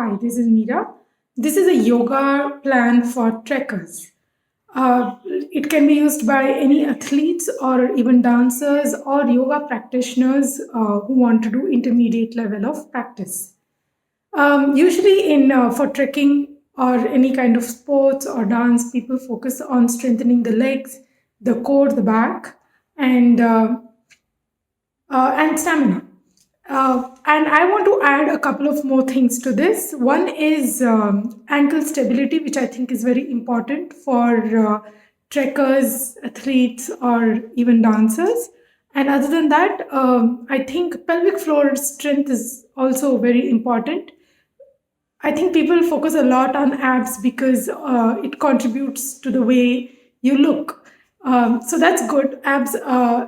Hi, this is Meera. This is a yoga plan for trekkers. It can be used by any athletes or even dancers or yoga practitioners who want to do intermediate level of practice. Usually, in for trekking or any kind of sports or dance, people focus on strengthening the legs, the core, the back, and stamina. And I want to add a couple of more things to this. One is ankle stability, which I think is very important for trekkers, athletes, or even dancers. And other than that, I think pelvic floor strength is also very important. I think people focus a lot on abs because it contributes to the way you look. So that's good. Abs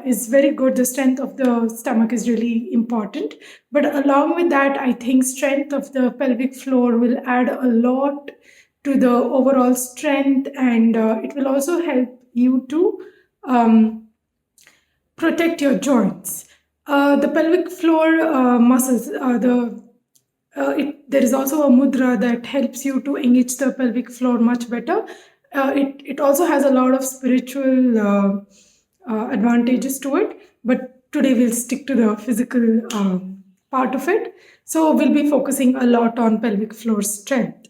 is very good. The strength of the stomach is really important. But along with that, I think strength of the pelvic floor will add a lot to the overall strength, and it will also help you to protect your joints. The pelvic floor muscles, there is also a mudra that helps you to engage the pelvic floor much better. It also has a lot of spiritual advantages to it, but today we'll stick to the physical part of it. So we'll be focusing a lot on pelvic floor strength.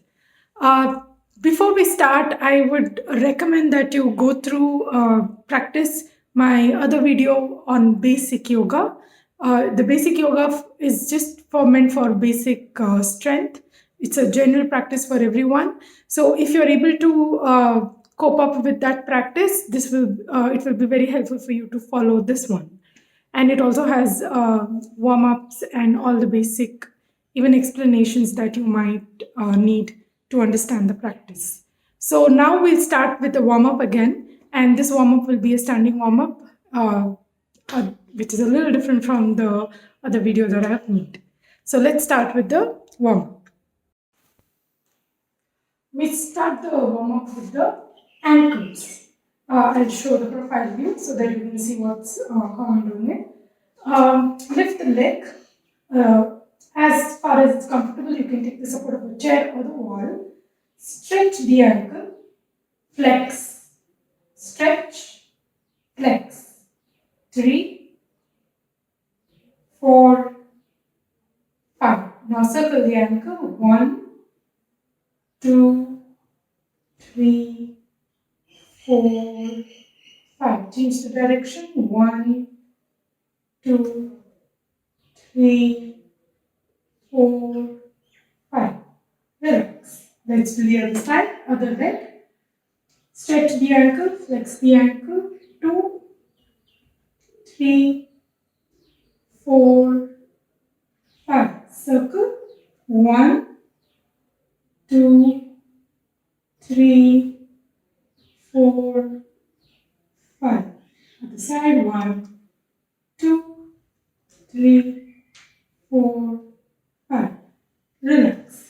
Uh, Before we start, I would recommend that you go through practice my other video on basic yoga. The basic yoga is just for meant for basic strength. It's a general practice for everyone. So if you're able to cope up with that practice, it will be very helpful for you to follow this one. And it also has warm ups and all the basic, even explanations that you might need to understand the practice. So now we'll start with the warm up again, and this warm up will be a standing warm up, which is a little different from the other video that I have made. So let's start with the warm up. We start the warm up with the ankles. I'll show the profile view so that you can see how I'm doing it. Lift the leg as far as it's comfortable. You can take the support of a chair or the wall. Stretch the ankle, flex, stretch, flex. 3, 4, 5. Now circle the ankle. 1, 2, 3, 4, 5. Change the direction. 1, 2, 3, 4, 5. Relax. Let's do the other side, other leg. Stretch the ankle, flex the ankle. 2, 3, 4, 5. Circle. 1, 2, 3, 4, 5. Other side. 1, 2, 3, 4, 5. Relax.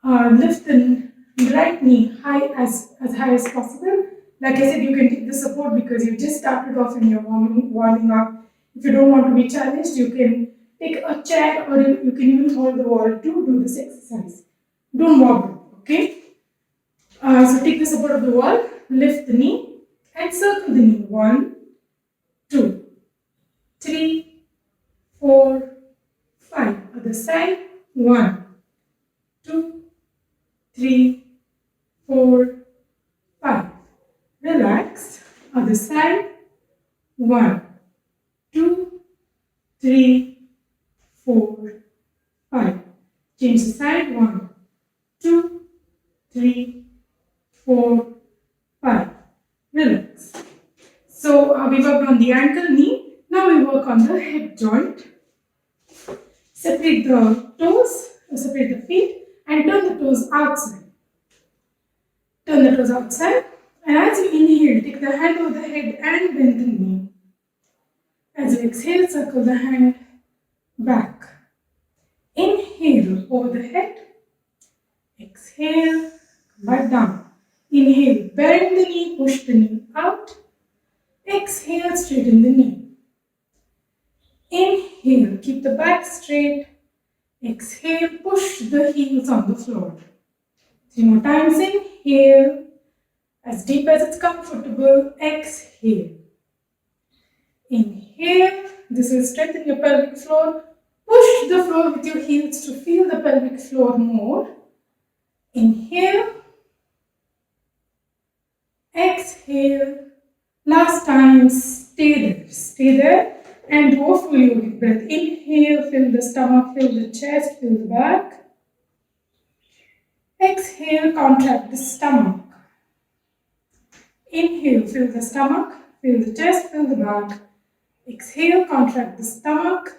Lift the right knee as high as possible. Like I said, you can take the support because you just started off and you're warming up. If you don't want to be challenged, you can take a chair or you can even hold the wall to do this exercise. Don't wobble, okay? So take the support of the wall, lift the knee and circle the knee. 1, 2, 3, 4, 5. Other side. 1, 2, 3, 4, 5. Relax. Other side. 1, 2, 3, 4, 5. Change the side. 1, 2, 3, 4, 5. Relax. So we worked on the ankle, knee. Now we work on the hip joint. Separate the toes, separate the feet, and turn the toes outside. Turn the toes outside. And as you inhale, take the hand over the head and bend the knee. As you exhale, circle the hand back. Inhale over the head. Exhale, come back down. Inhale, bend the knee, push the knee out. Exhale, straighten the knee. Inhale, keep the back straight. Exhale, push the heels on the floor. 3 more times. Inhale, as deep as it's comfortable. Exhale. Inhale, this will strengthen your pelvic floor. Push the floor with your heels to feel the pelvic floor more. Inhale. Exhale. Last time, stay there and do a full yogic breath. Inhale, fill the stomach, fill the chest, fill the back. Exhale, contract the stomach. Inhale, fill the stomach, fill the chest, fill the back. Exhale, contract the stomach.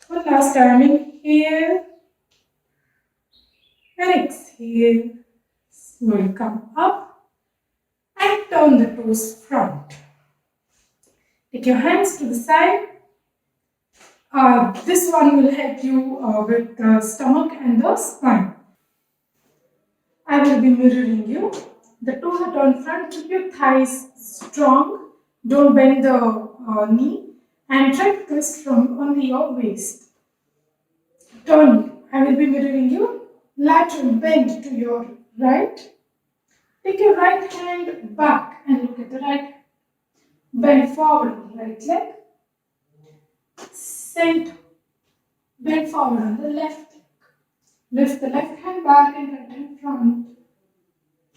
One last time, inhale and exhale. Slowly come up and turn the toes front. Take your hands to the side. This one will help you with the stomach and the spine. I will be mirroring you. The toes are turned front. Keep your thighs strong. Don't bend the knee and try to twist from only your waist. Turn. I will be mirroring you. Lateral bend to your right. Take your right hand back and look at the right. Bend forward on the right leg. Center. Bend forward on the left leg. Lift the left hand back and right hand front.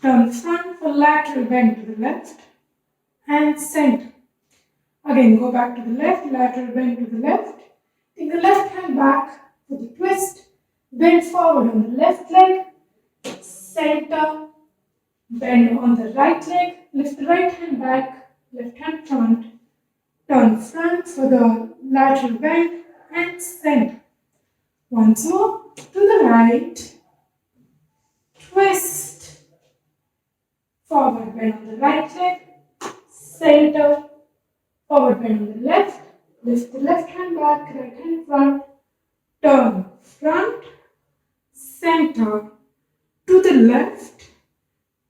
Turn front for lateral bend to the left and center. Again, go back to the left, lateral bend to the left. Take the left hand back for the twist. Bend forward on the left leg. Center. Bend on the right leg. Lift the right hand back, left hand front. Turn front for the lateral bend and center. Once more to the right. Twist. Forward bend on the right leg. Center. Forward bend on the left. Lift the left hand back, right hand front. Turn front. Center. To the left.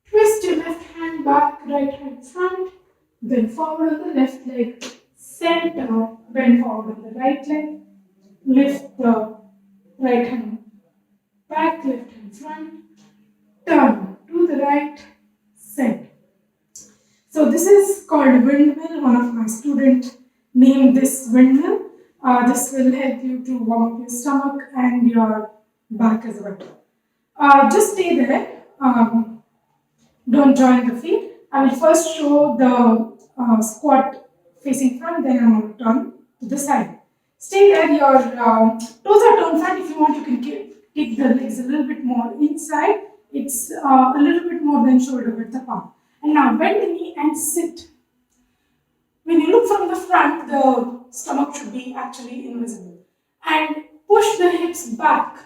Twist your left hand back, right hand front. Bend forward on the left leg. Center. Bend forward on the right leg. Lift the right hand back, left hand front. Turn to the right. Center. So this is called windmill. One of my students named this windmill. This will help you to warm up your stomach and your back as well. Just stay there. Don't join the feet. I will first show the squat facing front, then I'm going to turn to the side. Stay there. Your toes are turned front. If you want, you can kick the legs a little bit more inside. It's a little bit more than shoulder width apart. And now bend the knee and sit. When you look from the front, the stomach should be actually invisible. And push the hips back.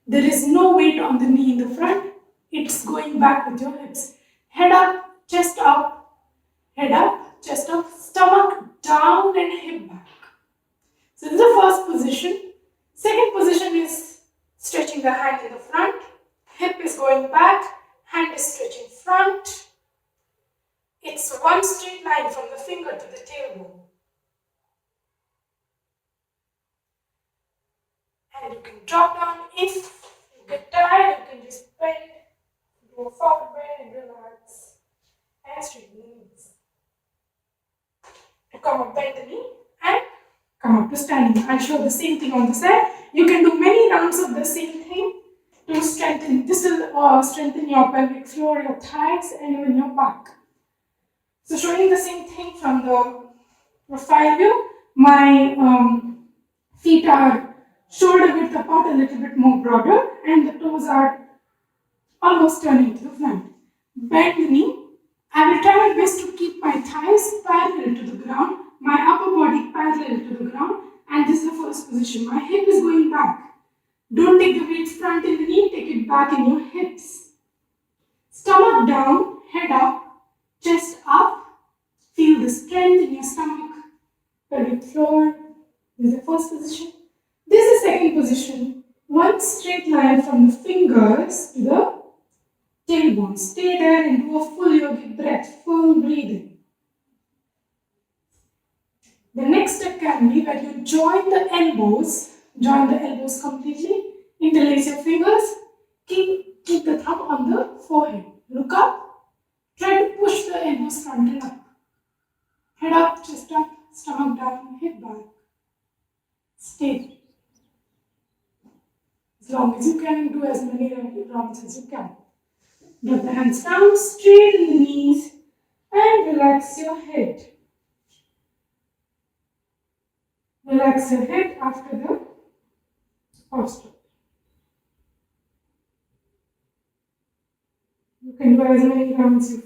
There is no weight on the knee in the front. It's going back with your hips. Head up, chest up. Head up, chest up. Stomach down and hip back. So this is the first position. Second position is stretching the hand in the front. Hip is going back. Hand is stretching front. It's one straight line from the finger to the tailbone. And you can drop down. If you get tired, you can just bend, do a forward bend and relax. And straighten the knees. To come up, bend the knee and come up to standing. I'll show the same thing on the side. You can do many rounds of the same thing to strengthen. This will strengthen your pelvic floor, your thighs, and even your back. So showing the same thing from the profile view, my feet are shoulder width apart, a little bit more broader, and the toes are almost turning to the front. Bend the knee. I will try my best to keep my thighs parallel to the ground, my upper body parallel to the ground, and this is the first position. My hip is going back. Don't take the weight front in the knee, take it back in your hips. Stomach down, head up, chest up. Feel the strength in your stomach, pelvic floor. This is the first position. This is the second position. One straight line from the fingers to the tailbone. Stay there and do a full yogic breath, full breathing. The next step can be where you join the elbows Join the elbows completely. Interlace your fingers. Keep the thumb on the forehead. Look up. Try to push the elbows front and up. Head up, chest up, stomach down, head back. Stay. As long as you can, do as many rounds as you can. Drop the hands down, straighten the knees, and relax your head. Relax your head after the posture. You can do as many rounds if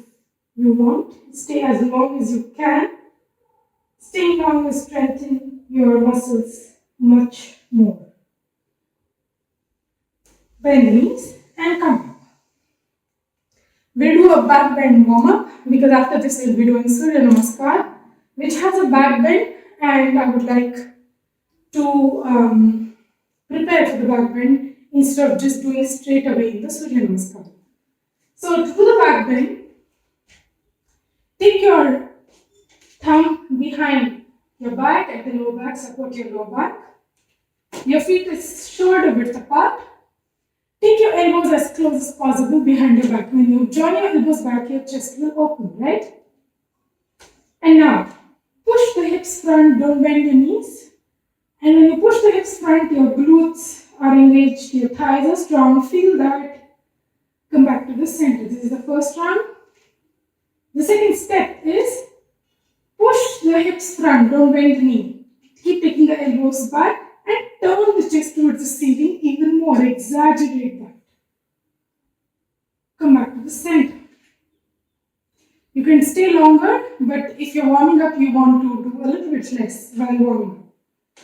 you want. Stay as long as you can. Staying long will strengthen your muscles much more. Bend the knees and come back. We'll do a back bend warm up because after this we'll be doing Surya Namaskar, which has a back bend, and I would like to prepare for the back bend instead of just doing straight away in the Surya Namaskar. So to do the back bend, take your thumb behind your back at the lower back, support your lower back. Your feet is shoulder width apart. Take your elbows as close as possible behind your back. When you join your elbows back, your chest will open, right? And now, push the hips front, don't bend your knees. And when you push the hips front, your glutes are engaged, your thighs are strong. Feel that. Come back to the center. This is the first round. The second step is push the hips front, don't bend the knee. Keep taking the elbows back and turn the chest towards the ceiling even more. Exaggerate that. Come back to the center. You can stay longer, but if you're warming up, you want to do a little bit less while warming up.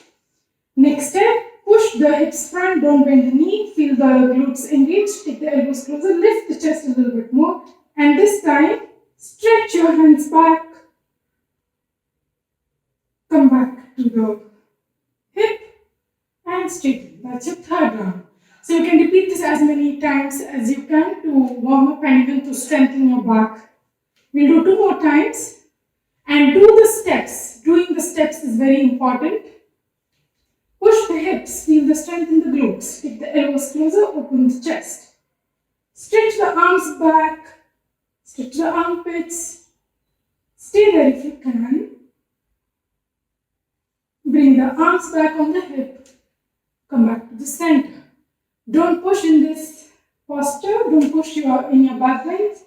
Next step, push the hips front, don't bend the knee, feel the glutes engaged, take the elbows closer, lift the chest a little bit more, and this time, stretch your hands back, come back to the hip, and straighten. That's your third round. So you can repeat this as many times as you can to warm up and even to strengthen your back. We'll do 2 more times and do the steps. Doing the steps is very important. Push the hips, feel the strength in the glutes. Take the elbows closer, open the chest. Stretch the arms back, stretch the armpits. Stay there if you can. Bring the arms back on the hip. Come back to the center. Don't push in this posture. Don't push in your back bend.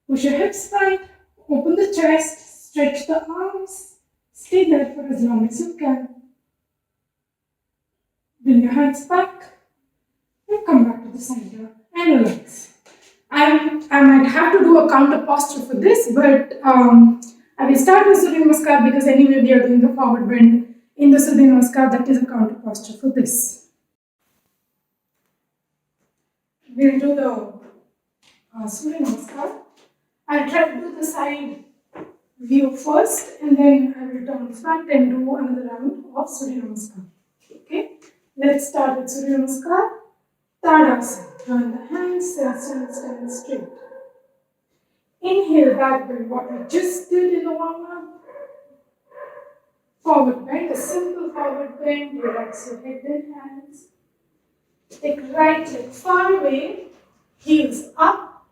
Push your hips front. Open the chest. Stretch the arms. Stay there for as long as you can. Bring your hands back. And come back to the center. And relax. I might have to do a counter posture for this, but I will start with Surya Namaskar because anyway we are doing the forward bend in the Surya Namaskar. That is a counter posture for this. We'll do the Surya Namaskar. I'll try to do the side view first and then I will turn front and do another round of Surya Namaskar. Okay, let's start with Surya Namaskar. Tadasana. Join the hands, stand straight. Inhale, back bend, what we just did in the warm up. Forward bend, a simple forward bend. Relax your head and hands. Take right leg far away, heels up,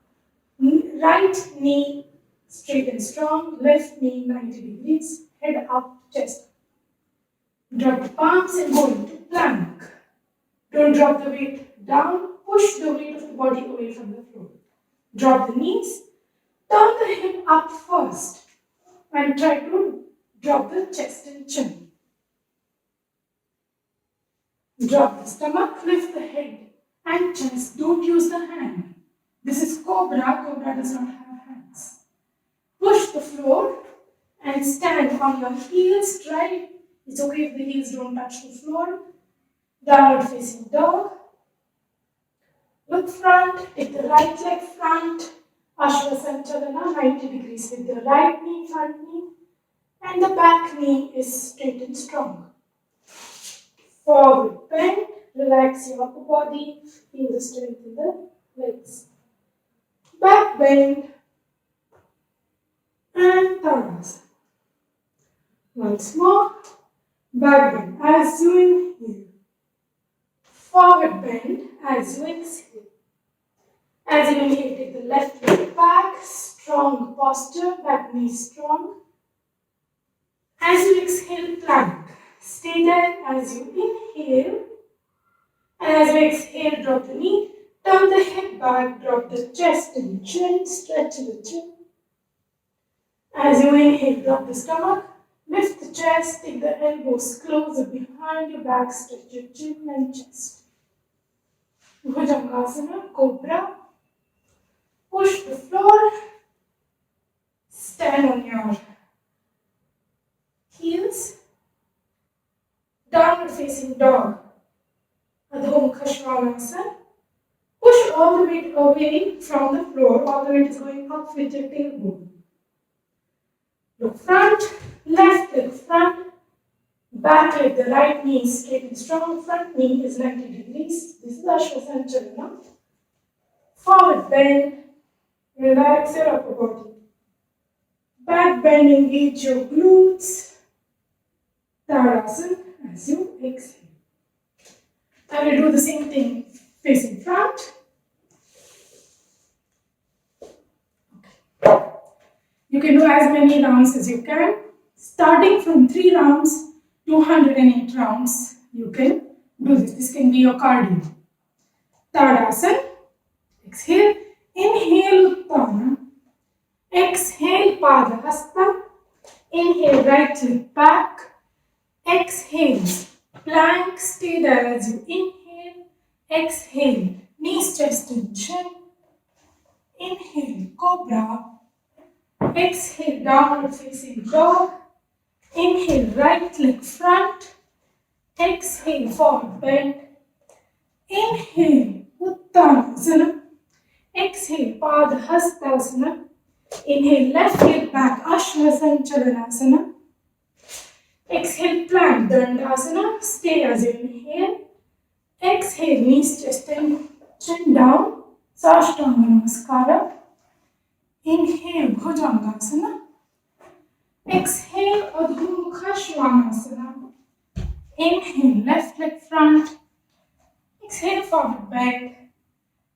right knee straight and strong, left knee 90 degrees, head up, chest up. Drop the palms and go into plank. Don't drop the weight down, push the weight of the body away from the floor. Drop the knees, turn the hip up first and try to drop the chest and chin. Drop the stomach, lift the head and chest. Don't use the hand. This is Cobra. Cobra does not have hands. Push the floor and stand on your heels. Try. It's okay if the heels don't touch the floor. Downward facing dog. Look front. Take the right leg front. Ashwasantalana 90 degrees with the right knee, front knee. And the back knee is straight and strong. Forward bend, relax your upper body, feel the strength in the legs. Back bend and Tadasana. Once more, back bend as you inhale. Forward bend as you exhale. As you inhale, take the left leg back, strong posture, back knee strong. As you exhale, plank. Stay there as you inhale. And as you exhale, drop the knee, turn the head back, drop the chest and chin, stretch the chin. As you inhale, drop the stomach, lift the chest, take the elbows closer behind your back, stretch your chin and chest. Bhujangasana, Cobra. Push the floor, stand on your heels, downward facing dog, Adho Mukha Svanasana. Push all the weight away from the floor, all the weight is going up with your tailbone. Look front, left leg front, back leg, the right knee is straight and strong, front knee is 90 degrees. This is Ashwasanchalana. Forward bend, relax your upper body. Back bend, engage your glutes. Tadasana as you exhale. I will do the same thing facing front. Okay. You can do as many rounds as you can. Starting from 3 rounds, 208 rounds, you can do this. This can be your cardio. Tadasana. Exhale. Inhale Uttana. Exhale Padahasta. Inhale right leg back. Exhale. Plank. Stay there as you inhale. Exhale. Knees, chest and chin. Inhale. Cobra. Exhale. Downward facing dog. Inhale. Right leg front. Exhale. Forward bend. Inhale. Uttanasana. Exhale. Padahastasana. Inhale. Left leg back. Ashwasanchalanasana. Exhale. Plank. Dandasana. Stay as you inhale. Exhale. Knees, chest and chin down. Sashtanga Namaskara. Inhale. Bhujangasana. Exhale. Adho Mukha Svanasana. Inhale. Left leg front. Exhale. Forward bend.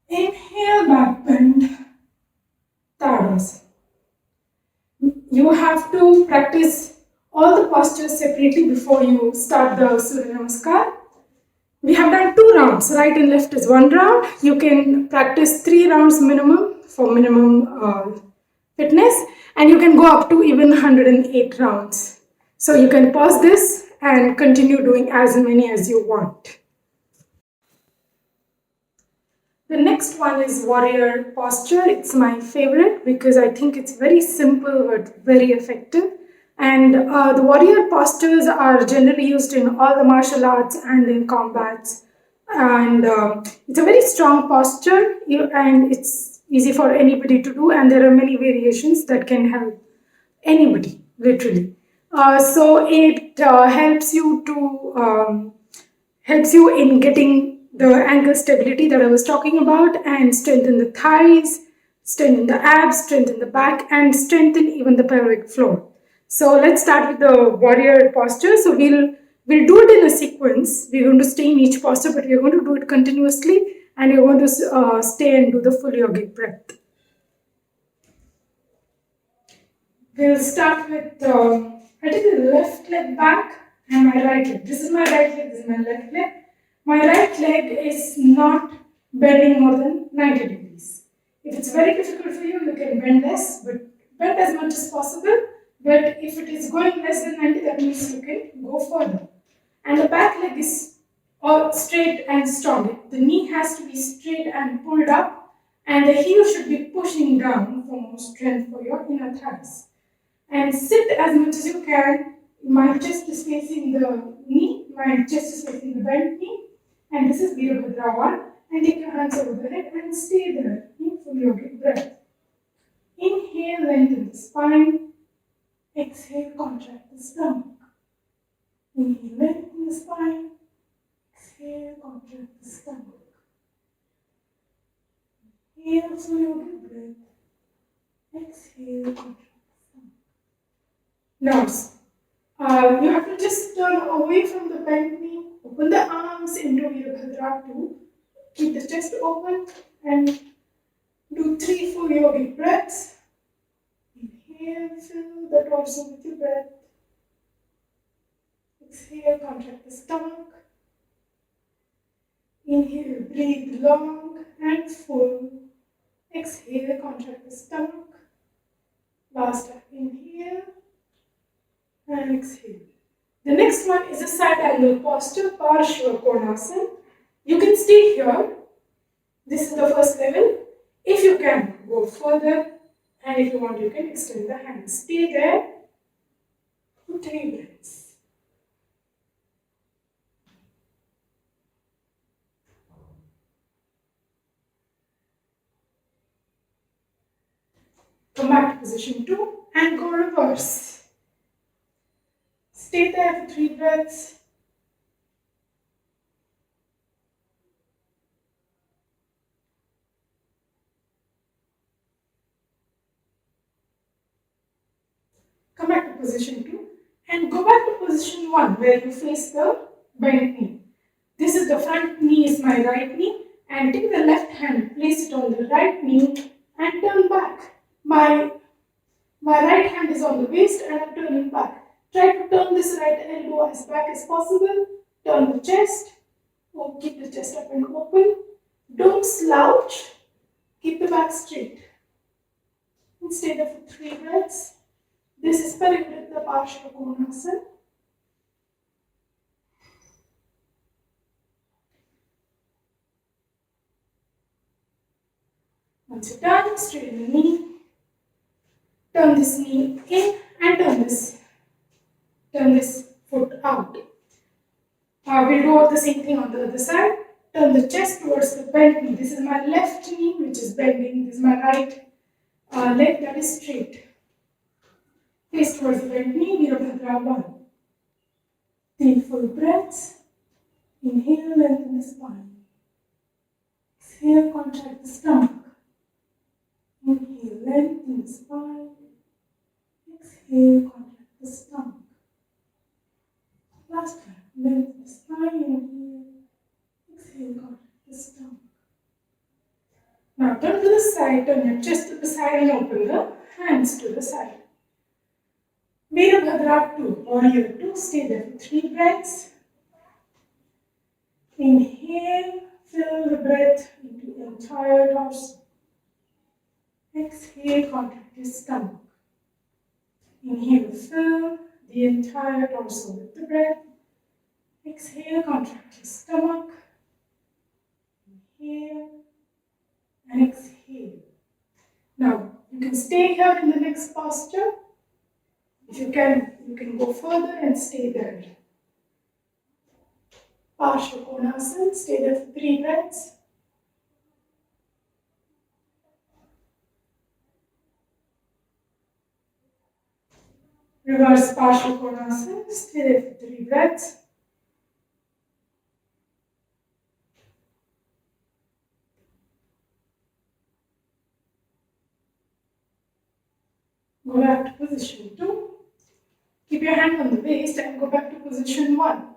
Inhale. Back bend. Tadasana. You have to practice all the postures separately before you start the Surya Namaskar. We have done 2 rounds, right and left is 1 round. You can practice 3 rounds minimum for minimum fitness, and you can go up to even 108 rounds. So you can pause this and continue doing as many as you want. The next one is warrior posture. It's my favorite because I think it's very simple but very effective. And the warrior postures are generally used in all the martial arts and in combats. And it's a very strong posture and it's easy for anybody to do. And there are many variations that can help anybody, literally. So it helps you in getting the ankle stability that I was talking about and strengthen the thighs, strengthen the abs, strengthen the back, and strengthen even the pelvic floor. So let's start with the warrior posture. So we'll do it in a sequence. We're going to stay in each posture, but we're going to do it continuously, and you're going to stay and do the full yogic breath. We'll start with, I take the left leg back and my right leg. This is my right leg, this is my left leg. My right leg is not bending more than 90 degrees. If it's very difficult for you, you can bend less, but bend as much as possible. But if it is going less than 90, that means you can go further. And the back leg is all straight and strong. The knee has to be straight and pulled up, and the heel should be pushing down for more strength for your inner thighs. And sit as much as you can. My chest is facing the knee, my chest is facing the bent knee, and this is Virabhadra 1. And take your hands over the head and stay there in full yogic breath. Inhale, lengthen the spine. Exhale, contract the stomach. Inhale, lengthen the spine. Exhale, contract the stomach. Inhale, full yogic breath. Exhale, contract the stomach. Now, you have to just turn away from the bent knee, Open the arms into Virabhadra 2. Keep the chest open and do 3 full yogic breaths. Inhale, fill the torso with your breath. Exhale, contract the stomach. Inhale, breathe long and full. Exhale, contract the stomach. Last time, inhale and exhale. The next one is a side angle posture, Parshva Konasana. You can stay here. This is the first level. If you can, go further. And if you want, you can extend the hands. Stay there for 3 breaths. Come back to position 2 and go reverse. Stay there for 3 breaths. Come back to position 2 and go back to position 1 where you face the bent knee. This is the front knee is my right knee, and take the left hand, place it on the right knee and turn back. My right hand is on the waist and I'm turning back. Try to turn this right elbow as back as possible. Turn the chest. Keep the chest up and open. Don't slouch. Keep the back straight. And stay there for 3 breaths. This is Parivritta Parshva Konasana. Once you're done, straighten the knee. Turn this knee in and turn this foot out. We'll do the same thing on the other side. Turn the chest towards the bent knee. This is my left knee which is bending. This is my right leg that is straight. Face towards the bent knee, Virabhadra 1. 3 full breaths. Inhale, lengthen the spine. Exhale, contract the stomach. Inhale, lengthen the spine. Exhale, contract the stomach. Last time, lengthen the spine. Inhale. Exhale, contract the stomach. Now turn to the side, turn your chest to the side and open the hands to the side. Virabhadra 2, warrior 2, stay there for 3 breaths. Inhale, fill the breath into the entire torso. Exhale, contract your stomach. Inhale, fill the entire torso with the breath. Exhale, contract your stomach. Inhale and exhale. Now, you can stay here in the next posture. If you can go further and stay there. Parshva Konasana, stay there for 3 breaths. Reverse Parshva Konasana, stay there for 3 breaths. Go back to position 2. Keep your hand on the waist and go back to position 1.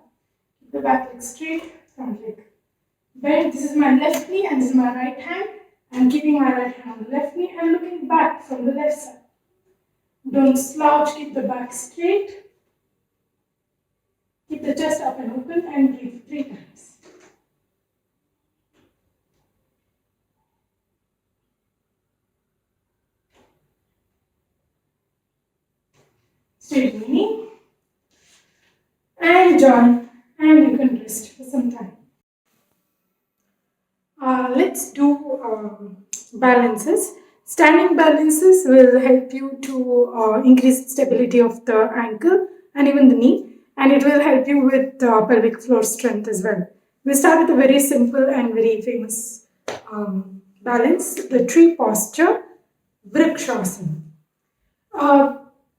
Keep the back leg straight, front leg bent. This is my left knee and this is my right hand. I'm keeping my right hand on the left knee and looking back from the left side. Don't slouch, keep the back straight. Keep the chest up and open and breathe 3 times. Straighten the knee and join, and you can rest for some time. Let's do balances. Standing balances will help you to increase stability of the ankle and even the knee, and it will help you with pelvic floor strength as well. We'll start with a very simple and very famous balance, the tree posture, Vrikshasana.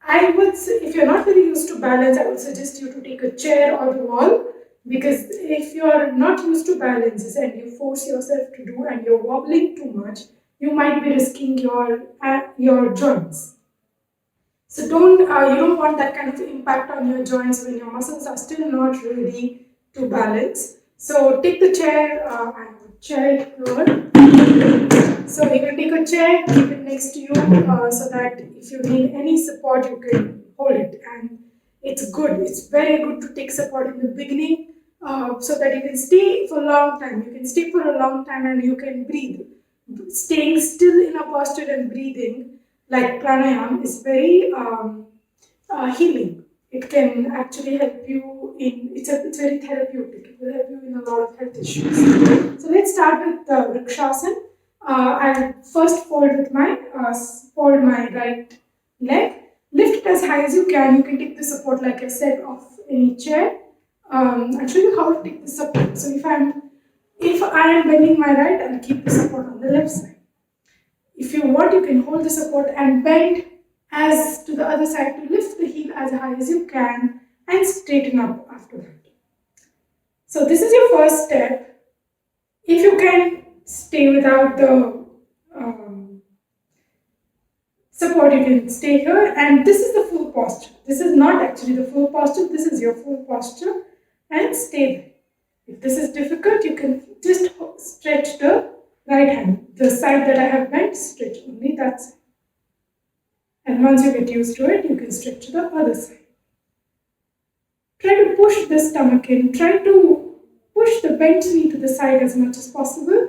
I would say, if you're not very used to balance, I would suggest you to take a chair or the wall, because if you're not used to balances and you force yourself to do and you're wobbling too much, you might be risking your joints. So you don't want that kind of impact on your joints when your muscles are still not really to balance. So take the chair, I have a chair here. So you can take a chair, keep it next to you so that if you need any support, you can hold it. And it's good, it's very good to take support in the beginning so that you can stay for a long time. You can stay for a long time and you can breathe. Staying still in a posture and breathing, like pranayam, is very healing. It can actually help you in, it's very therapeutic. It will help you in a lot of health issues. So let's start with the Vrikshasana. I'll first fold my right leg. Lift it as high as you can. You can take the support, like I said, of any chair. I'll show you how to take the support. So if I am bending my right, I'll keep the support on the left side. If you want, you can hold the support and bend as to the other side to lift the heel as high as you can and straighten up after that. So this is your first step. If you can stay without the support, you can stay here, and this is the full posture. This is not actually the full posture, this is your full posture, and stay there. If this is difficult, you can just stretch the right hand. The side that I have bent, stretch only that side. And once you get used to it, you can stretch the other side. Try to push the stomach in. Try to push the bent knee to the side as much as possible.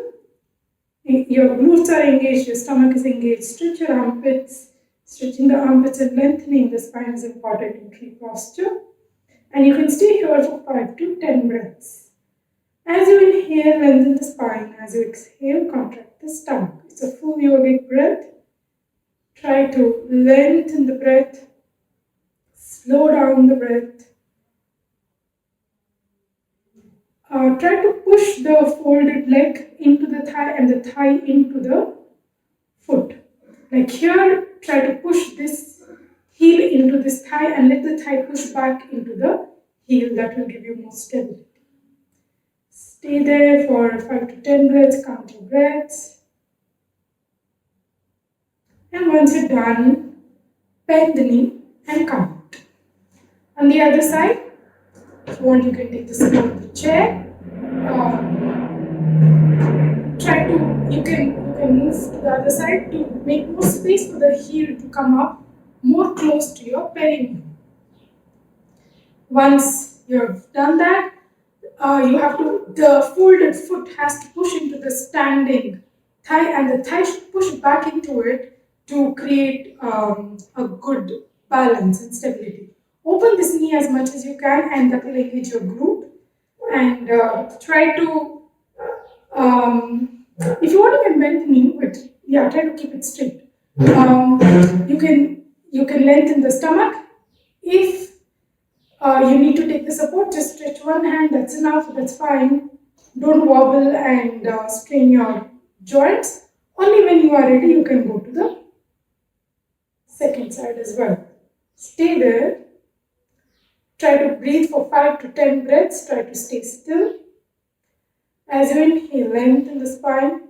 Your glutes are engaged, your stomach is engaged. Stretch your armpits. Stretching the armpits and lengthening the spine is important in tree posture. And you can stay here for 5 to 10 breaths. As you inhale, lengthen the spine. As you exhale, contract the stomach. It's a full yogic breath. Try to lengthen the breath. Slow down the breath. Try to push the folded leg into the thigh and the thigh into the foot. Like here, try to push this heel into this thigh and let the thigh push back into the heel. That will give you more stability. Stay there for 5 to 10 breaths, count your breaths. And once you're done, bend the knee and come out. On the other side, if you want, you can take the support of the chair. You can move to the other side to make more space for the heel to come up more close to your perineum. Once you have done that, the folded foot has to push into the standing thigh, and the thigh should push back into it to create a good balance and stability. Open this knee as much as you can, and that will engage your glute. And try to, if you want, you can bend the knee, but yeah, try to keep it straight. You can lengthen the stomach. If you need to take the support, just stretch one hand, that's enough, that's fine. Don't wobble and strain your joints. Only when you are ready, you can go to the second side as well. Stay there. Try to breathe for 5 to 10 breaths. Try to stay still. As you inhale, lengthen the spine.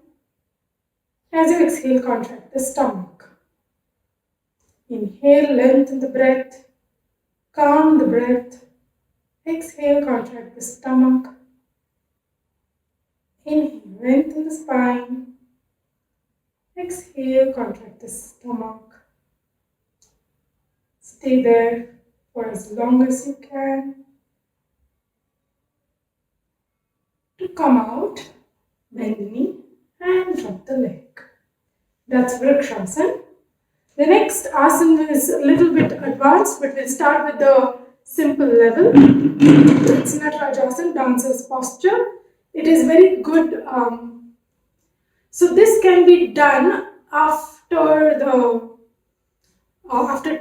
As you exhale, contract the stomach. Inhale, lengthen the breath. Calm the breath. Exhale, contract the stomach. Inhale, lengthen the spine. Exhale, contract the stomach. Stay there for as long as you can. To come out, bend the knee and drop the leg. That's Vrikshasana. The next asana is a little bit advanced, but we'll start with the simple level. It's Natarajasana, dancer's posture. It is very good. So this can be done after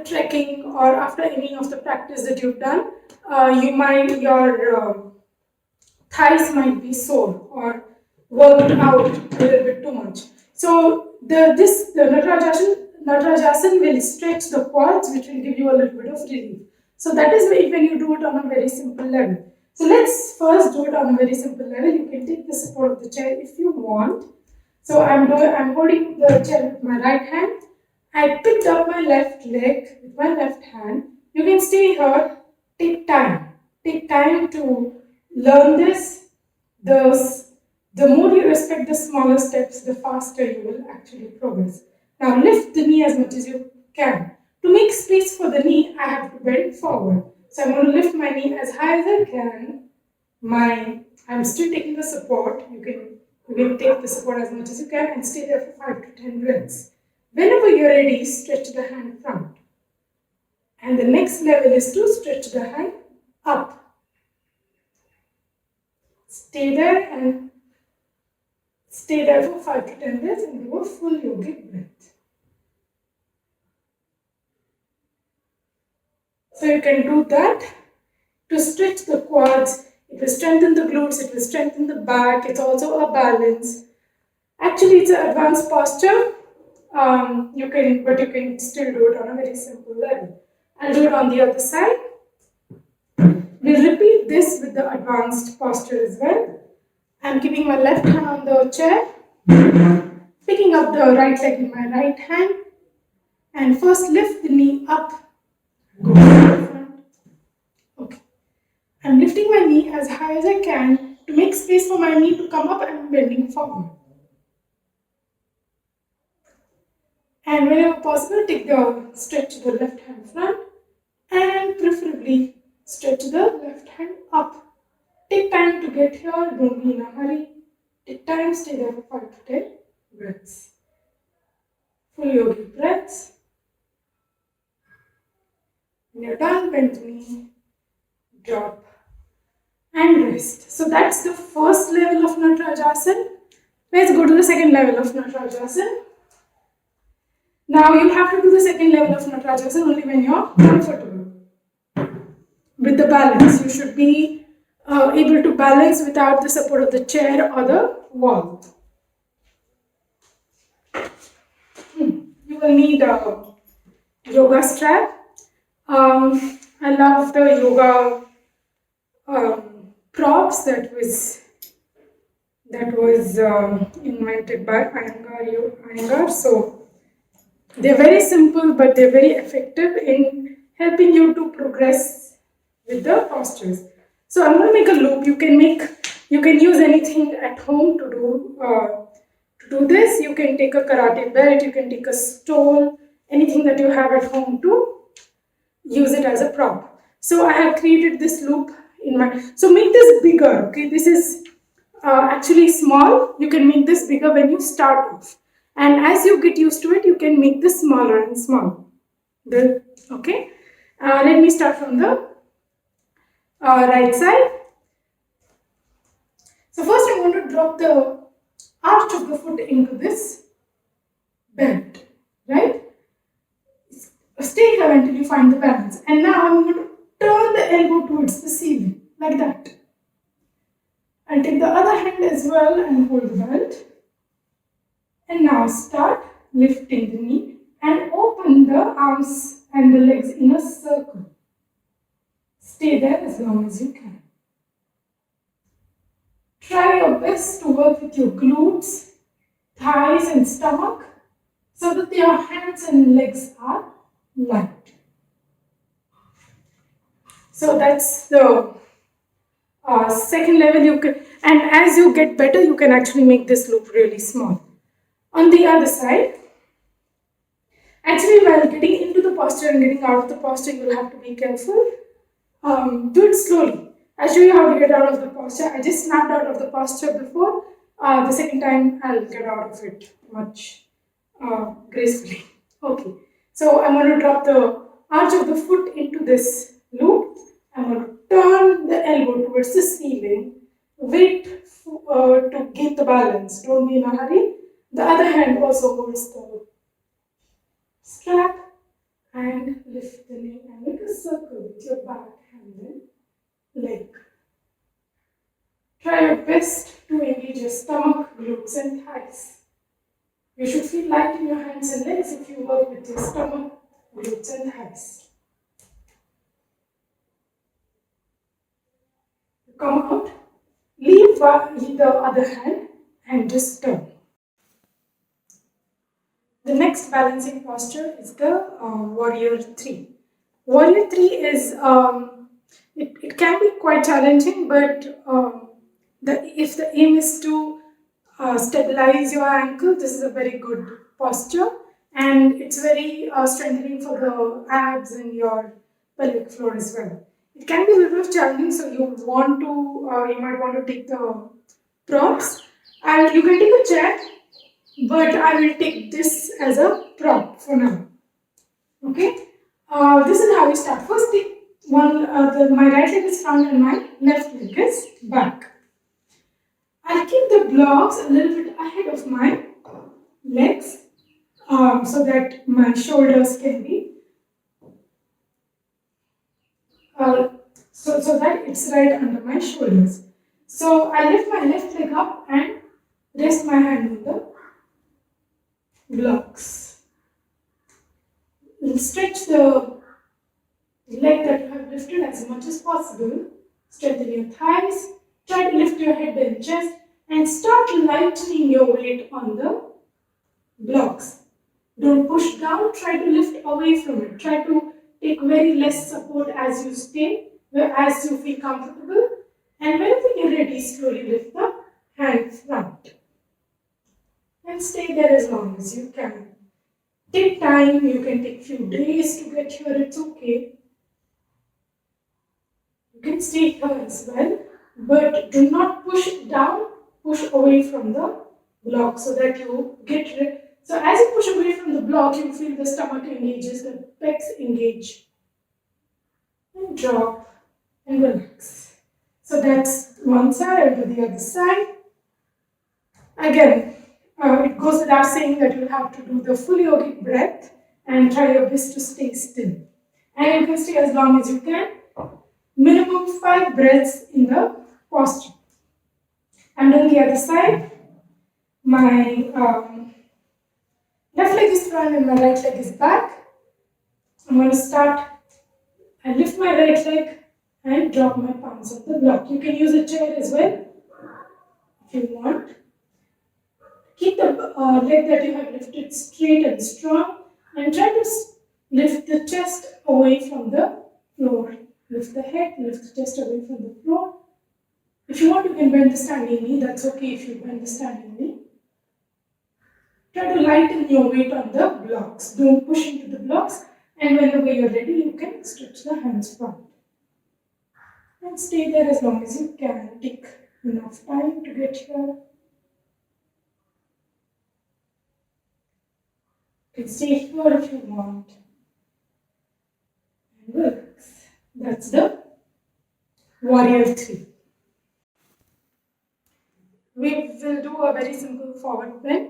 trekking or after any of the practice that you've done. Your thighs might be sore or worked out a little bit too much. So the Natarajasana will stretch the quads, which will give you a little bit of relief. So that is when you do it on a very simple level. So let's first do it on a very simple level. You can take the support of the chair if you want. So I'm holding the chair with my right hand. I picked up my left leg with my left hand. You can stay here. Take time. Take time to learn this, the more you respect the smaller steps, the faster you will actually progress. Now lift the knee as much as you can. To make space for the knee, I have to bend forward. So I'm going to lift my knee as high as I can. I'm still taking the support. You can take the support as much as you can and stay there for 5 to 10 breaths. Whenever you're ready, stretch the hand front. And the next level is to stretch the hand up. Stay there for 5 to 10 breaths and do a full yogic breath. So you can do that to stretch the quads. It will strengthen the glutes, it will strengthen the back. It's also a balance. Actually, it's an advanced posture. You can still do it on a very simple level. I'll do it on the other side. We'll repeat this with the advanced posture as well. I'm keeping my left hand on the chair, picking up the right leg in my right hand, and first lift the knee up. Go to the front. Okay. I'm lifting my knee as high as I can to make space for my knee to come up and bending forward. And whenever possible, stretch the left hand front and preferably stretch the left hand up. Take time to get here, don't be in a hurry. Take time, stay there for 5 to 10 breaths. Full yogic breaths. When you're done, bend the knee, drop, and rest. So that's the first level of Natarajasana. Let's go to the second level of Natarajasana. Now you have to do the second level of Natarajasana only when you're comfortable with the balance. You should be able to balance without the support of the chair or the wall. You will need a yoga strap. I love the yoga props that was invented by Iyengar. So they're very simple, but they're very effective in helping you to progress with the postures. So I'm going to make a loop. You can use anything at home to do this. You can take a karate belt, you can take a stole, anything that you have at home to use it as a prop. So I have created this loop so make this bigger, okay? This is actually small. You can make this bigger when you start off. And as you get used to it, you can make this smaller and smaller. Okay? Let me start from the right side. So first I'm going to drop the arch of the foot into this bend, right? Stay here until you find the balance. And now I'm going to turn the elbow towards the ceiling, like that. I'll take the other hand as well and hold the belt. And now start lifting the knee and open the arms and the legs in a circle. Stay there as long as you can. Try your best to work with your glutes, thighs and stomach so that your hands and legs are light. So that's the second level. And as you get better, you can actually make this loop really small. On the other side, actually while getting into the posture and getting out of the posture, you'll have to be careful. Do it slowly. I'll show you how to get out of the posture. I just snapped out of the posture before. The second time, I'll get out of it much gracefully. Okay. So I'm going to drop the arch of the foot into this loop. I'm going to turn the elbow towards the ceiling. Wait to get the balance. Don't be in a hurry. The other hand also holds the strap and lift the knee and make a circle with your back and then leg. Try your best to engage your stomach, glutes and thighs. You should feel light in your hands and legs if you work with your stomach, glutes and thighs. Come out, leave the other hand and just turn. The next balancing posture is the Warrior 3. Warrior 3 is It can be quite challenging, but if the aim is to stabilize your ankle, this is a very good posture, and it's very strengthening for the abs and your pelvic floor as well. It can be a little bit challenging, so you might want to take the props, and you can take a chair, but I will take this as a prop for now. Okay, this is how we start. First, my right leg is front and my left leg is back. I'll keep the blocks a little bit ahead of my legs so that my shoulders can be, uh, so that it's right under my shoulders. So I lift my left leg up and rest my hand on the blocks. Stretch the leg that you have lifted as much as possible. Strengthen your thighs. Try to lift your head and chest and start lightening your weight on the blocks. Don't push down, try to lift away from it. Try to take very less support as you stay, as you feel comfortable. And whenever you're ready, slowly lift the hand front. And stay there as long as you can. Take time, you can take few days to get here, it's okay. You can stay here as well, but do not push down, push away from the block so that you get rid. So as you push away from the block, you feel the stomach engages, the pecs engage. And drop and relax. So that's one side, and to the other side. Again, it goes without saying that you'll have to do the full yogic breath and try your best to stay still. And you can stay as long as you can. Minimum 5 breaths in the posture. And on the other side, my left leg is front and my right leg is back. I'm going to start. I lift my right leg and drop my palms on the block. You can use a chair as well if you want. Keep the leg that you have lifted straight and strong and try to lift the chest away from the floor. Lift the head, lift the chest away from the floor. If you want, you can bend the standing knee. That's okay if you bend the standing knee. Try to lighten your weight on the blocks. Don't push into the blocks. And whenever you're ready, you can stretch the hands front. And stay there as long as you can. Take enough time to get here. You can stay here if you want. And relax. That's the Warrior 3. We will do a very simple forward bend.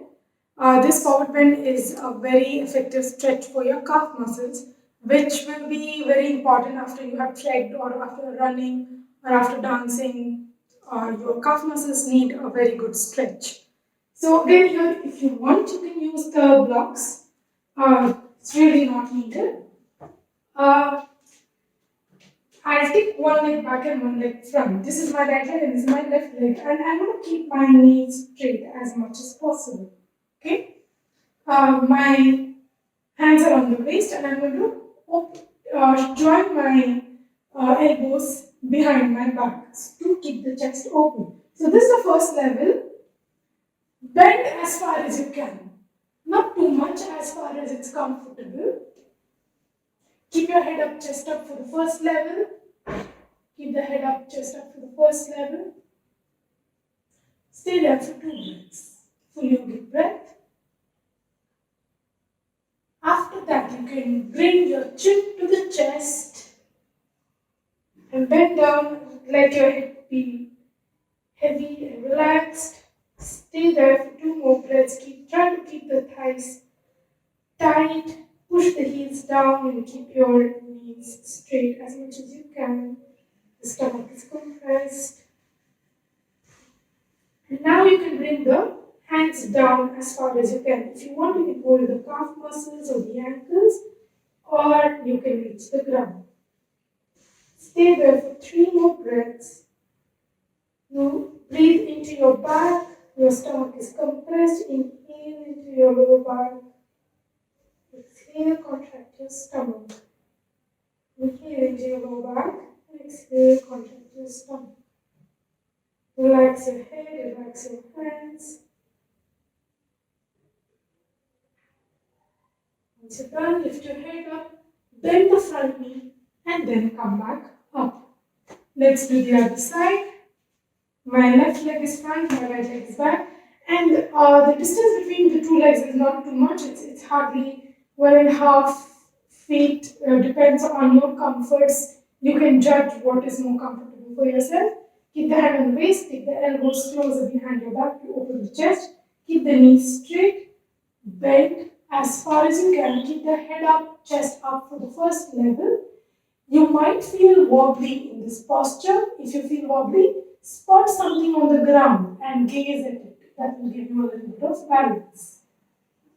This forward bend is a very effective stretch for your calf muscles, which will be very important after you have trekked or after running or after dancing. Your calf muscles need a very good stretch. So again here, if you want, you can use the blocks. It's really not needed. I'll take one leg back and one leg front. This is my right leg and this is my left leg. And I'm going to keep my knees straight as much as possible. Okay? My hands are on the waist and I'm going to join my elbows behind my back to keep the chest open. So this is the first level. Bend as far as you can. Not too much, as far as it's comfortable. Keep your head up, chest up for the first level. Keep the head up, chest up for the first level. Stay there for 2 minutes. Full yogic breath. After that, you can bring your chin to the chest and bend down. Let your head be heavy and relaxed. Stay there for 2 more breaths. Try to keep the thighs tight. Push the heels down and keep your knees straight as much as you can. The stomach is compressed. And now you can bring the hands down as far as you can. If you want, you can hold the calf muscles or the ankles, or you can reach the ground. Stay there for 3 more breaths. You breathe into your back. Your stomach is compressed. Inhale into your lower back. Exhale, contract your stomach. Inhale into your lower back. And exhale, contract your stomach. Relax your head, relax your hands. Once you're done, lift your head up, bend the front knee, and then come back up. Let's do the other side. My left leg is front, my right leg is back. And the distance between the two legs is not too much. It's hardly 1.5 feet. Depends on your comforts. You can judge what is more comfortable for yourself. Keep the hand on the waist, take the elbows closer behind your back to open the chest. Keep the knees straight, bend as far as you can. Keep the head up, chest up for the first level. You might feel wobbly in this posture. If you feel wobbly, spot something on the ground and gaze at it. That will give you a little bit of balance.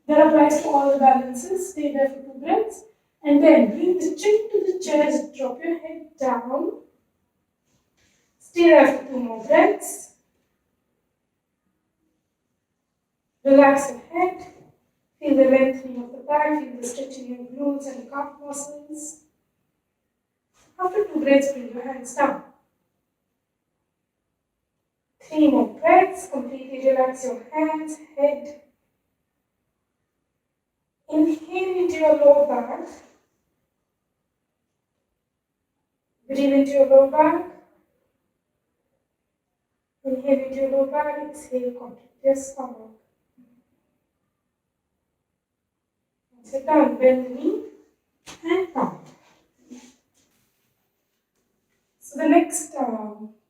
That applies to all the balances. Stay there for 2 breaths. And then bring the chin to the chest, drop your head down. Stay there for 2 more breaths. Relax your head. Feel the lengthening of the back, feel the stretching in your glutes and calf muscles. After 2 breaths, bring your hands down. 3 more breaths. Completely relax your hands, head. Inhale into your lower back. Breathe into your lower back. Inhale into your lower back. Exhale, contract your stomach. Once you're done, bend the knee and come. So the next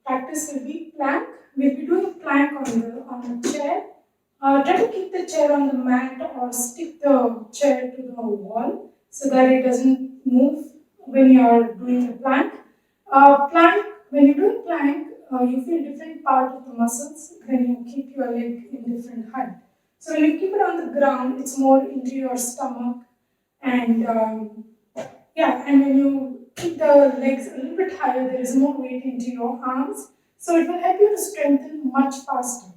practice will be plank. We'll be doing plank on a chair. Try to keep the chair on the mat or stick the chair to the wall so that it doesn't move when you are doing the plank. When you do plank, you feel different part of the muscles when you keep your leg in different height. So when you keep it on the ground, it's more into your stomach and and when you keep the legs a little bit higher, there is more weight into your arms. So it will help you to strengthen much faster.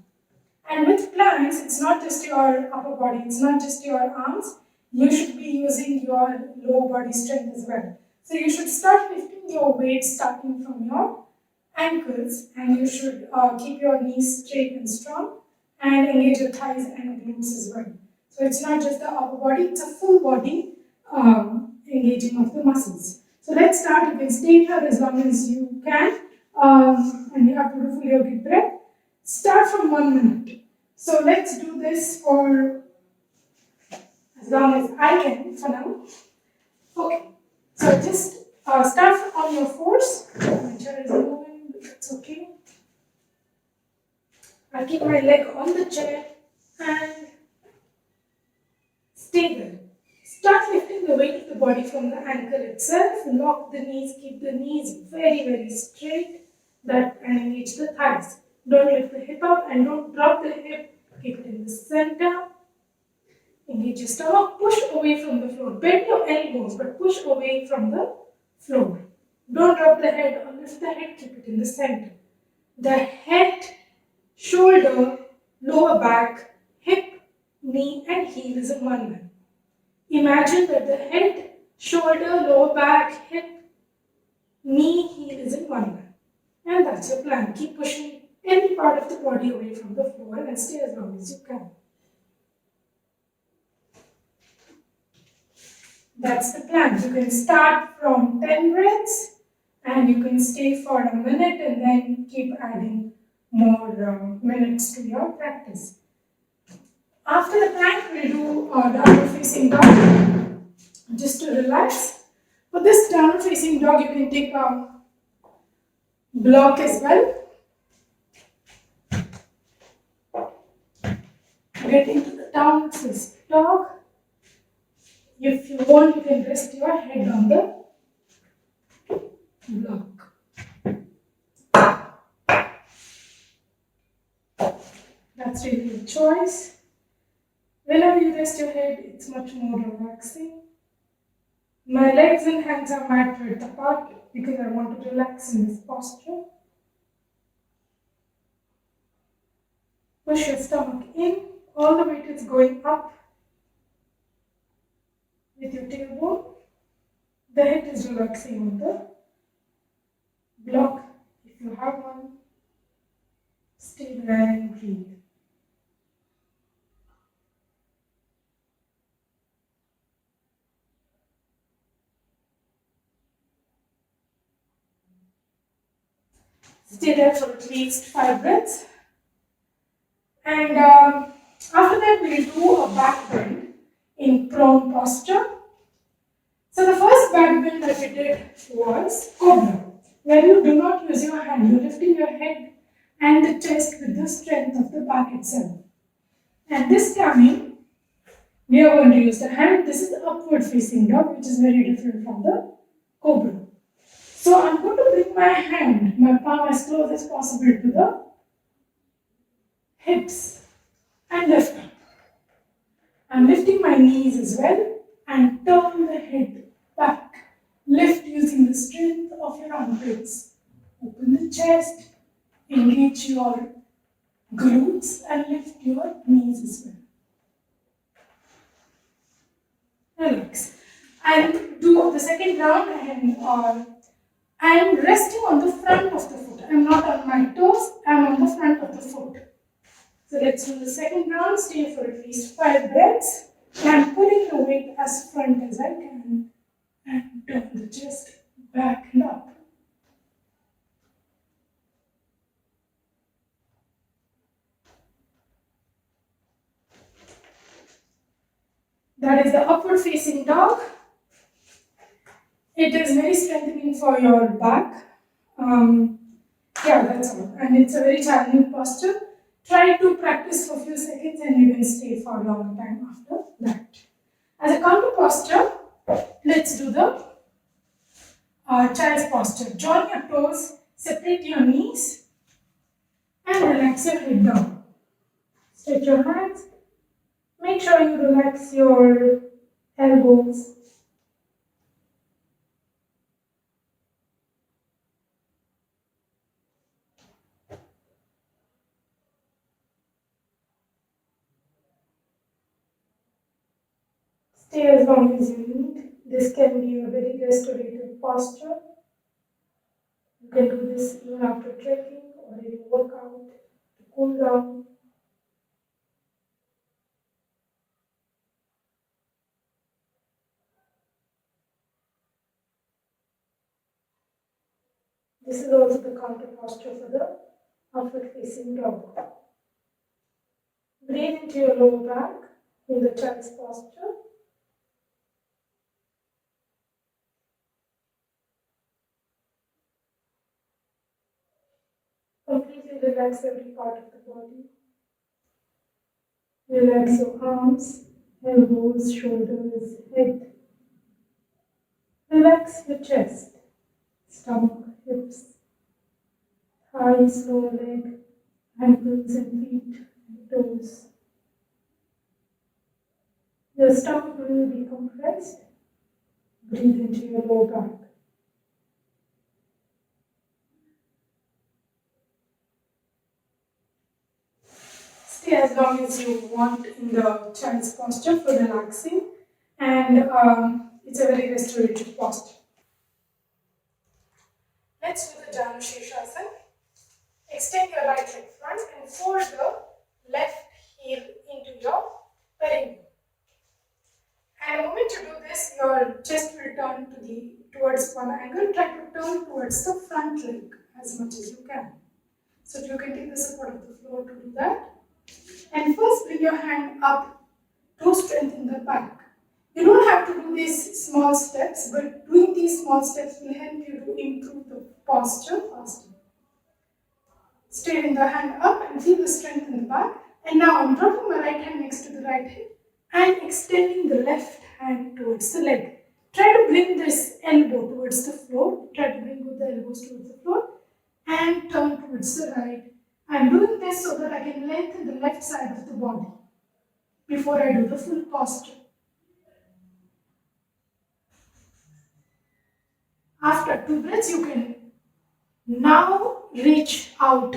And with planks, it's not just your upper body, it's not just your arms. You should be using your lower body strength as well. So you should start lifting your weight starting from your ankles, and you should keep your knees straight and strong and engage your thighs and glutes as well. So it's not just the upper body, it's a full body engaging of the muscles. So let's start. You can stay here as long as you can, and you have to do full yogic breath. Start from 1 minute. So let's do this for as long as I can for now. Okay. So just start on your fours. My chair is moving, but that's okay. I'll keep my leg on the chair and stay there. Start lifting the weight of the body from the ankle itself. Lock the knees, keep the knees very, very straight. And engage the thighs. Don't lift the hip up and don't drop the hip. Keep it in the center. Engage your stomach. Push away from the floor. Bend your elbows, but push away from the floor. Don't drop the head or lift the head. Keep it in the center. The head, shoulder, lower back, hip, knee, and heel is in one line. Imagine that the head, shoulder, lower back, hip, knee, heel is in one line. And that's your plan. Keep pushing any part of the body away from the floor and stay as long as you can. That's the plan. You can start from 10 breaths and you can stay for a minute and then keep adding more minutes to your practice. After the plank, we'll do a downward facing dog just to relax. For this downward facing dog, you can take a block as well. Get into the downward facing dog. If you want, you can rest your head on the block. That's really a choice. Whenever you rest your head, it's much more relaxing. My legs and hands are mat width apart because I want to relax in this posture. Push your stomach in. All the weight is going up with your tailbone. The head is relaxing on the block if you have one. Stay there and breathe. Stay there for at least 5 breaths. And after that, we'll do a back bend in prone posture. So the first back bend that we did was cobra, where you do not use your hand. You're lifting your head and the chest with the strength of the back itself. And this time, we are going to use the hand. This is the upward facing dog, which is very different from the cobra. So I'm going to bring my hand, my palm as close as possible to the hips and lift up. I'm lifting my knees as well and turn the head back. Lift using the strength of your armpits. Open the chest, engage your glutes and lift your knees as well. Relax. And do the second round and I'm resting on the front of the foot. I'm not on my toes, I'm on the front of the foot. So let's do the second round. Stay for at least 5 breaths. I'm pulling the weight as front as I can and turn the chest back and up. That is the upward facing dog. It is very strengthening for your back. Yeah, that's all. And it's a very challenging posture. Try to practice for a few seconds and you can stay for a long time after that. As a counter posture, let's do the child's posture. Join your toes, separate your knees and relax your head down. Stretch your hands. Make sure you relax your elbows. Stay as long as you need. This can be a very restorative posture. You can do this even after trekking or any workout to cool down. This is also the counter posture for the upward facing dog. Breathe into your lower back in the child's posture. Completely relax every part of the body. Relax your arms, elbows, shoulders, head. Relax your chest, stomach, hips, thighs, lower leg, ankles and feet, and toes. Your stomach will be compressed. Breathe into your lower back. Stay as long as you want in the child's posture for relaxing, and it's a very restorative posture. Let's do the Janu Shirshasana. Extend your right leg front and fold the left heel into your perineum. And the moment you do this, your chest will turn towards one angle. Try to turn towards the front leg as much as you can. So you can take the support of the floor to do that. And first bring your hand up to strengthen the back. You don't have to do these small steps, but doing these small steps will help you to improve the posture faster. Straighten the hand up and feel the strength in the back. And now I'm dropping my right hand next to the right hip and extending the left hand towards the leg. Try to bring this elbow towards the floor. Try to bring both the elbows towards the floor and turn towards the right. I'm doing this so that I can lengthen the left side of the body before I do the full posture. After 2 breaths, you can now reach out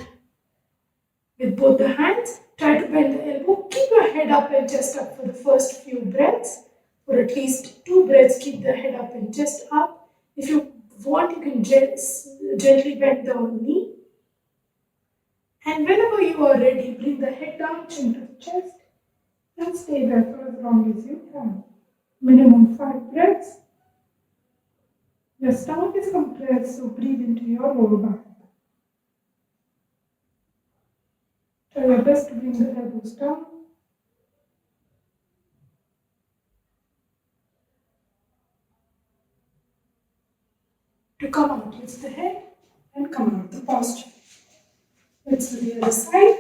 with both the hands. Try to bend the elbow. Keep your head up and chest up for the first few breaths. For at least 2 breaths, keep the head up and chest up. If you want, you can just gently bend the knee. And whenever you are ready, bring the head down, chin to chest, and stay there for as long as you can. Minimum 5 breaths. Your stomach is compressed, so breathe into your lower back. Try your best to bring the elbows down. To come out, lift the head and come out of the posture. Let's do the other side.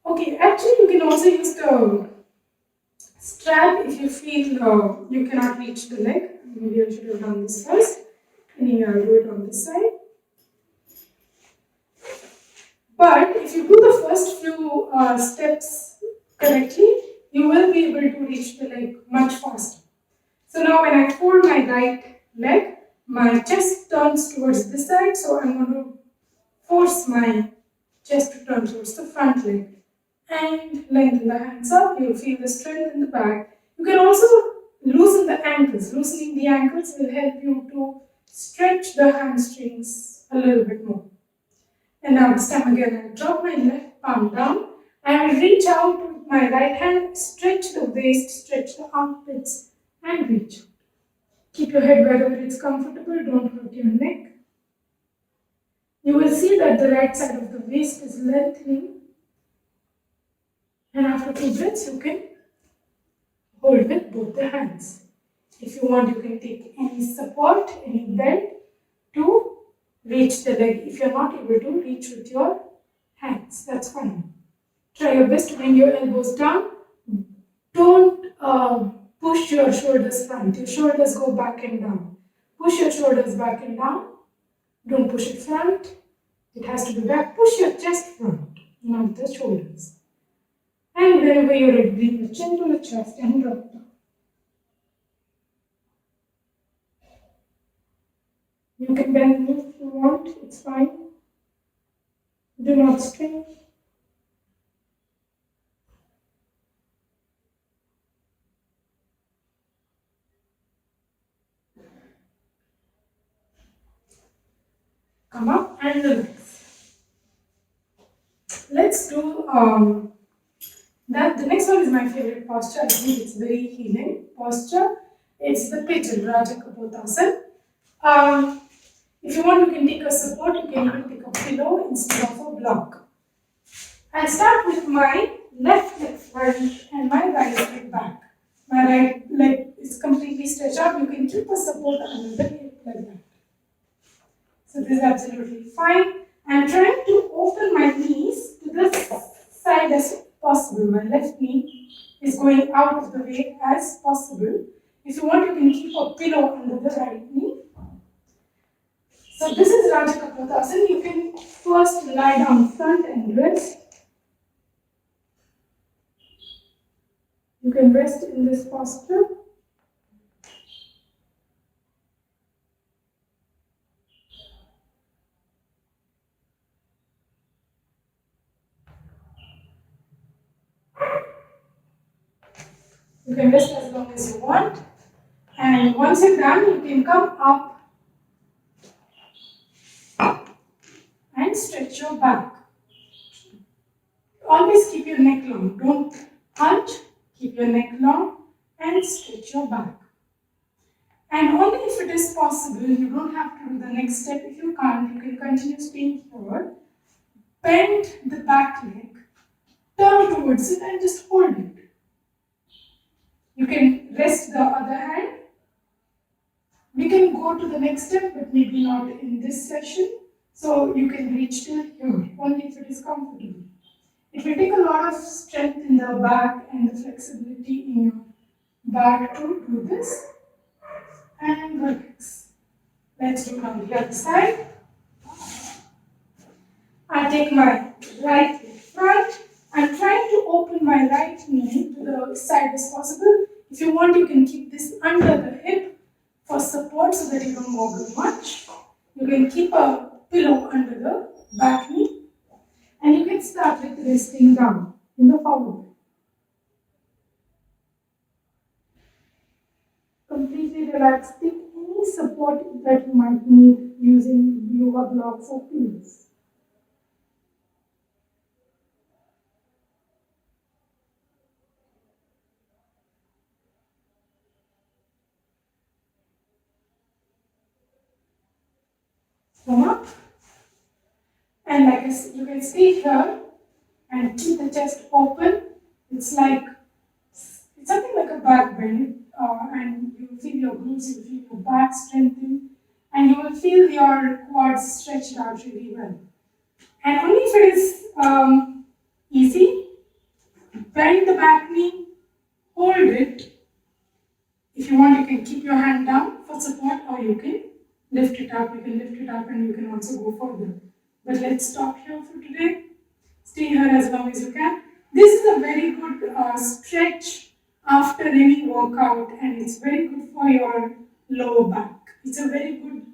Okay, actually you can also use the strap if you feel you cannot reach the leg. Maybe I should have done this first. Anyway, I'll do it on this side. But if you do the first few steps correctly, you will be able to reach the leg much faster. So now when I fold my right leg, my chest turns towards this side, so I'm going to force my chest to turn towards the front leg. And lengthen the hands up, you'll feel the strength in the back. You can also loosen the ankles. Loosening the ankles will help you to stretch the hamstrings a little bit more. And now this time again, I'll drop my left palm down. I will reach out with my right hand, stretch the waist, stretch the armpits, and reach out. Keep your head wherever it's comfortable, don't hurt your neck. You will see that the right side of the waist is lengthening. And after 2 breaths, you can hold with both the hands. If you want, you can take any support, any bend to reach the leg. If you're not able to, reach with your hands. That's fine. Try your best to bring your elbows down. Don't push your shoulders front. Your shoulders go back and down. Push your shoulders back and down. Don't push it front. It has to be back. Push your chest front, not the shoulders. And whenever you're ready, bring the chin to the chest and drop down. You can bend the knee if you want, it's fine. Do not strain. Come up and relax. Let's do that. The next one is my favorite posture. I think it's very healing posture. It's the pigeon, Raja Kapotasana. If you want, you can take a support. You can even take a pillow instead of a block. I'll start with my left leg front and my right leg back. My right leg is completely stretched out. You can keep a support under the hip like that. So this is absolutely fine. I'm trying to open my knees to the side as possible. My left knee is going out of the way as possible. If you want, you can keep a pillow under the right knee. So this is Raja Kapotasana. You can first lie down front and rest. You can rest in this posture. You can rest as long as you want. And once you're done, you can come up and stretch your back. Always keep your neck long. Don't hunch. Keep your neck long and stretch your back. And only if it is possible, you don't have to do the next step. If you can't, you can continue staying here. Bend the back leg, turn towards it and just hold it. You can rest the other hand. We can go to the next step, but maybe not in this session. So you can reach till here, only if it is comfortable. It will take a lot of strength in the back and the flexibility in your back to do this. And relax. Let's do it on the other side. I take my right leg front. I'm trying to open my right knee to the side as possible. If you want, you can keep this under the hip for support so that you don't wobble much. You can keep a pillow under the back knee. And you can start with resting down in the forward. Completely relax the knee. any support that you might need using yoga blocks or pillows. Come up, and like I said, you can stay here and keep the chest open. It's like it's something like a back bend, and you will feel your glutes, you will feel your back strengthen, and you will feel your quads stretched out really well. And only if it is easy, bend the back knee, hold it. If you want, you can keep your hand down for support, or you can lift it up. You can lift it up, and you can also go further. But let's stop here for today. Stay here as long as you can. This is a very good stretch after any workout, and it's very good for your lower back. It's a very good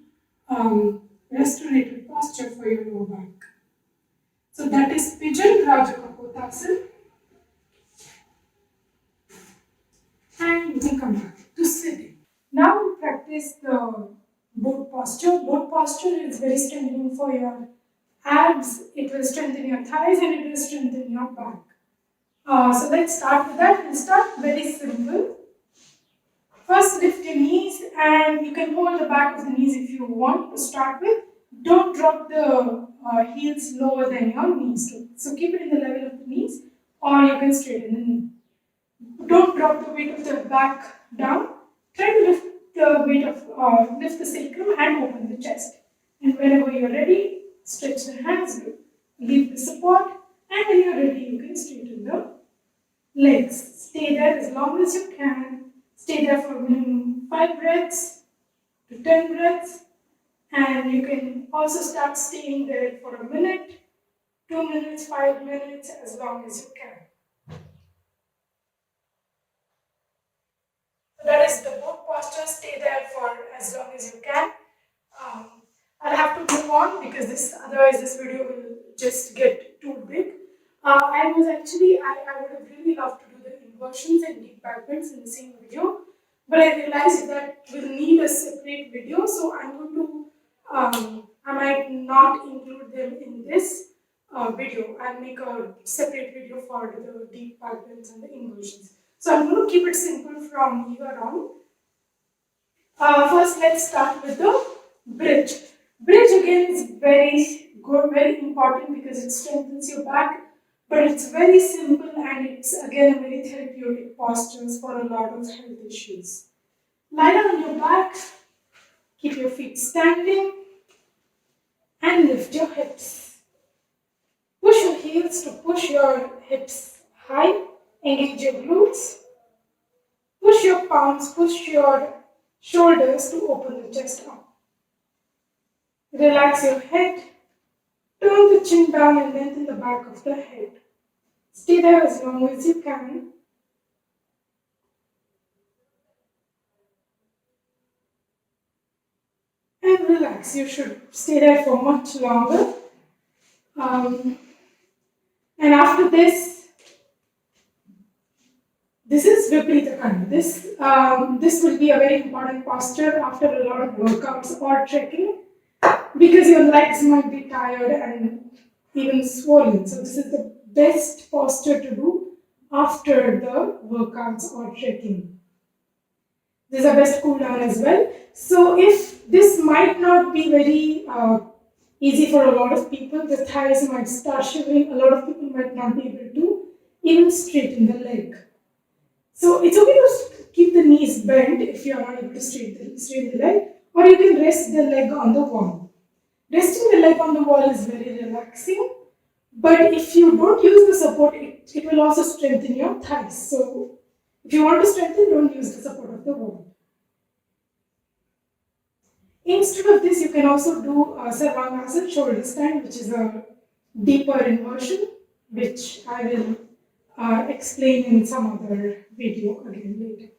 restorative posture for your lower back. So that is Pigeon Rajakapotasana. And you can come back to sitting. Now we practice the boat posture. Boat posture is very strengthening for your abs, it will strengthen your thighs, and it will strengthen your back. So let's start with that. We'll start very simple. First, lift your knees, and you can hold the back of the knees if you want to start with. Don't drop the heels lower than your knees. So keep it in the level of the knees, or you can straighten the knee. Don't drop the weight of the back down. Try to lift the weight of lift the sacrum and open the chest. And whenever you're ready, stretch the hands, leave the support, and when you're ready, you can straighten the legs. Stay there as long as you can. Stay there for minimum 5 breaths to 10 breaths, and you can also start staying there for a minute, 2 minutes, 5 minutes, as long as you can. So that is the boat posture. Stay there for as long as you can. I'll have to move on because otherwise this video will just get too big. I would have really loved to do the inversions and deep back bends in the same video, but I realized that we'll need a separate video, so I'm going to, I might not include them in this video. I'll make a separate video for the deep back bends and the inversions. So I'm going to keep it simple from here on. First, let's start with the bridge. Bridge again is very good, very important because it strengthens your back, but it's very simple and it's again a very therapeutic posture for a lot of health issues. Lie down on your back, keep your feet standing, and lift your hips. Push your heels to push your hips high, engage your glutes. Push your palms, push your shoulders to open the chest up. Relax your head, turn the chin down and lengthen the back of the head. Stay there as long as you can. And relax, you should stay there for much longer. And after this is Viparita Karna. This will be a very important posture after a lot of workouts or trekking, because your legs might be tired and even swollen. So this is the best posture to do after the workouts or trekking. This is a best cool down as well. So if this might not be very easy for a lot of people, the thighs might start shivering, a lot of people might not be able to even straighten the leg. So it's okay to keep the knees bent if you are not able to straighten the leg, or you can rest the leg on the wall. Resting the leg on the wall is very relaxing, but if you don't use the support, it will also strengthen your thighs. So if you want to strengthen, don't use the support of the wall. Instead of this, you can also do Sarvangasana shoulder stand, which is a deeper inversion, which I will explain in some other video again later.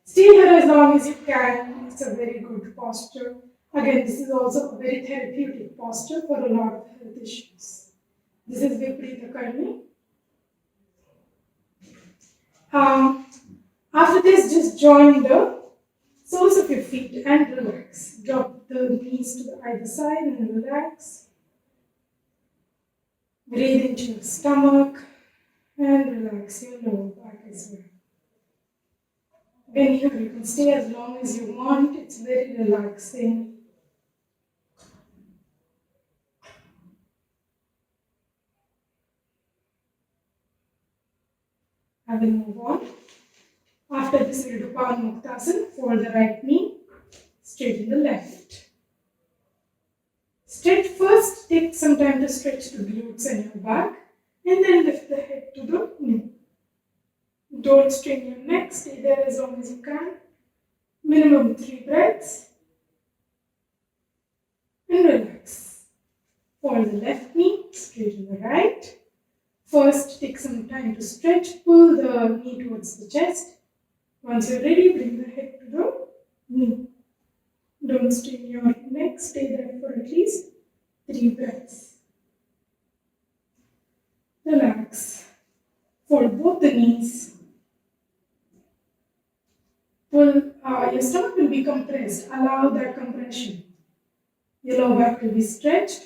Stay here as long as you can. It's a very good posture. Again, this is also a very therapeutic posture for a lot of health issues. This is Viparita Karni. After this, just join the soles of your feet and relax. Drop the knees to the either side and relax. Breathe into your stomach and relax your lower back as well. Again, here you can stay as long as you want. It's very relaxing. I will move on. After this, we'll do Padmuktasana. Fold the right knee, straighten the left. Stretch first, take some time to stretch the glutes and your back, and then lift the head to the knee. Don't strain your neck, stay there as long as you can. Minimum 3 breaths. And relax. Fold the left knee, straighten the right. First, take some time to stretch, pull the knee towards the chest. Once you're ready, bring the head to the knee. Don't strain your neck, stay there for at least 3 breaths. Relax. Fold both the knees. Your stomach will be compressed. Allow that compression. Your lower back will be stretched.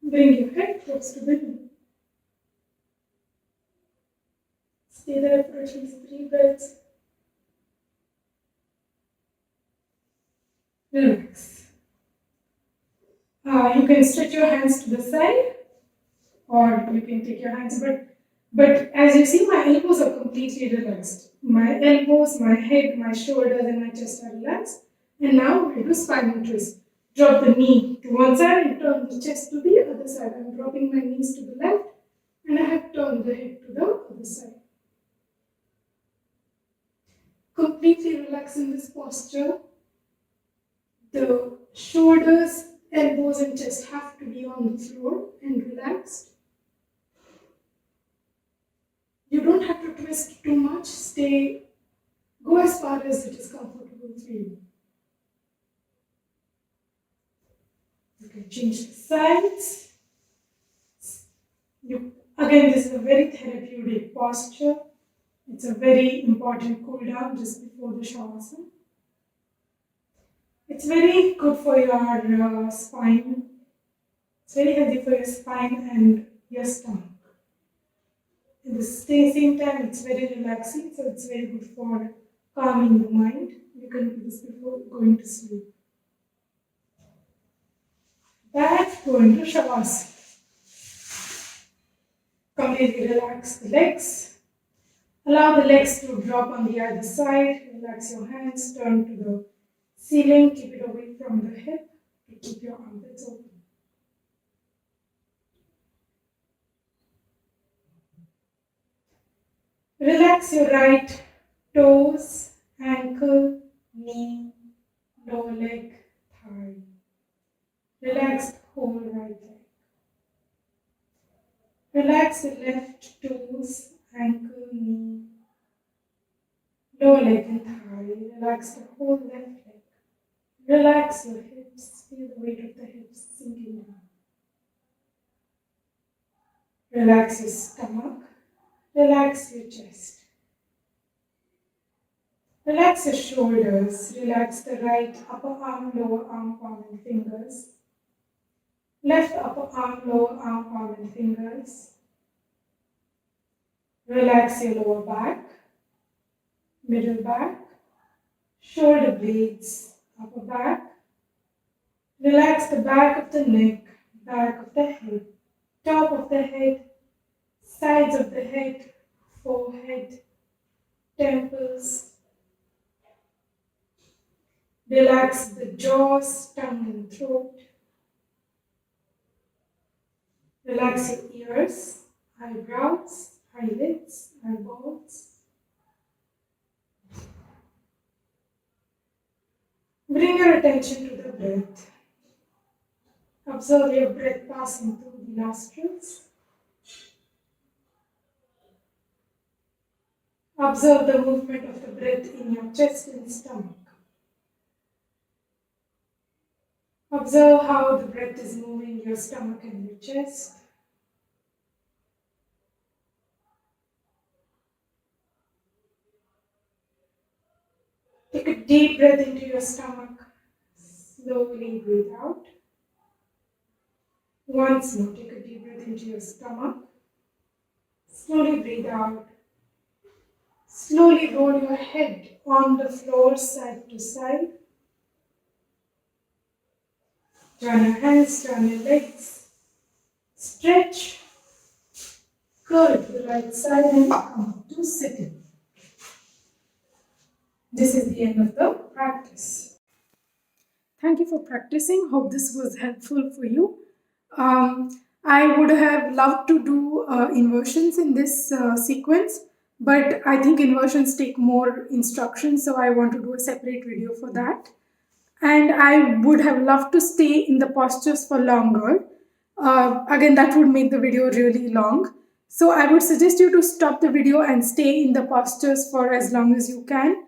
Bring your head close to the knee. Stay there for at least 3 breaths. Relax. You can stretch your hands to the side, or you can take your hands, but as you see, my elbows are completely relaxed. My elbows, my head, my shoulders, and my chest are relaxed. And now we'll do spinal twist. Drop the knee to one side and turn the chest to the other side. I'm dropping my knees to the left, and I have turned the head to the other side. Completely relax in this posture. The shoulders, elbows, and chest have to be on the floor and relaxed. You don't have to twist too much. Go as far as it is comfortable for you. You can change the sides. Again, this is a very therapeutic posture. It's a very important cool down just before the Shavasana. It's very good for your spine. It's very healthy for your spine and your stomach. At the same time, it's very relaxing, so it's very good for calming the mind. You can do this before going to sleep. Back, go into Shavasana. Completely relax the legs. Allow the legs to drop on the other side. Relax your hands, turn to the ceiling, keep it away from the hip to keep your armpits open. Relax your right toes, ankle, knee, lower leg, thigh. Relax the whole right leg. Relax the left toes, ankle, knee, lower leg and thigh. Relax the whole left leg. Relax your hips. Feel the weight of the hips sinking down. Relax your stomach. Relax your chest. Relax your shoulders. Relax the right upper arm, lower arm, palm and fingers. Left upper arm, lower arm, palm and fingers. Relax your lower back, middle back, shoulder blades, upper back. Relax the back of the neck, back of the head, top of the head, sides of the head, forehead, temples. Relax the jaws, tongue and throat. Relax your ears, eyebrows, eyelids, eyeballs. Bring your attention to the breath. Observe your breath passing through the nostrils. Observe the movement of the breath in your chest and stomach. Observe how the breath is moving your stomach and your chest. Take a deep breath into your stomach. Slowly breathe out. Once more, take a deep breath into your stomach. Slowly breathe out. Slowly roll your head on the floor side to side. Turn your hands, turn your legs. Stretch. Curl to the right side and come to sitting. This is the end of the practice. Thank you for practicing. Hope this was helpful for you. I would have loved to do inversions in this sequence, but I think inversions take more instructions, so I want to do a separate video for that. And I would have loved to stay in the postures for longer. Again, that would make the video really long. So I would suggest you to stop the video and stay in the postures for as long as you can.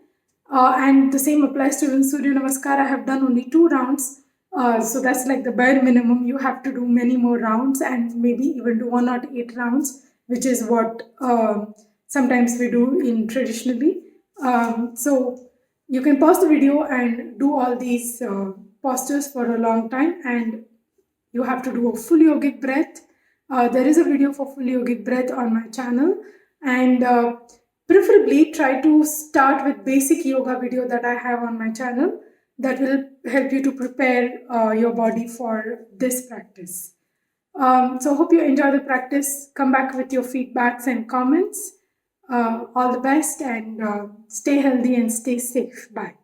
And the same applies to Surya Namaskar. I have done only 2 rounds. So that's like the bare minimum. You have to do many more rounds and maybe even do 1 or 8 rounds, which is what sometimes we do in traditionally. So you can pause the video and do all these postures for a long time, and you have to do a full yogic breath. There is a video for full yogic breath on my channel, and preferably try to start with basic yoga video that I have on my channel. That will help you to prepare your body for this practice. So hope you enjoy the practice. Come back with your feedbacks and comments. All the best, and stay healthy and stay safe. Bye.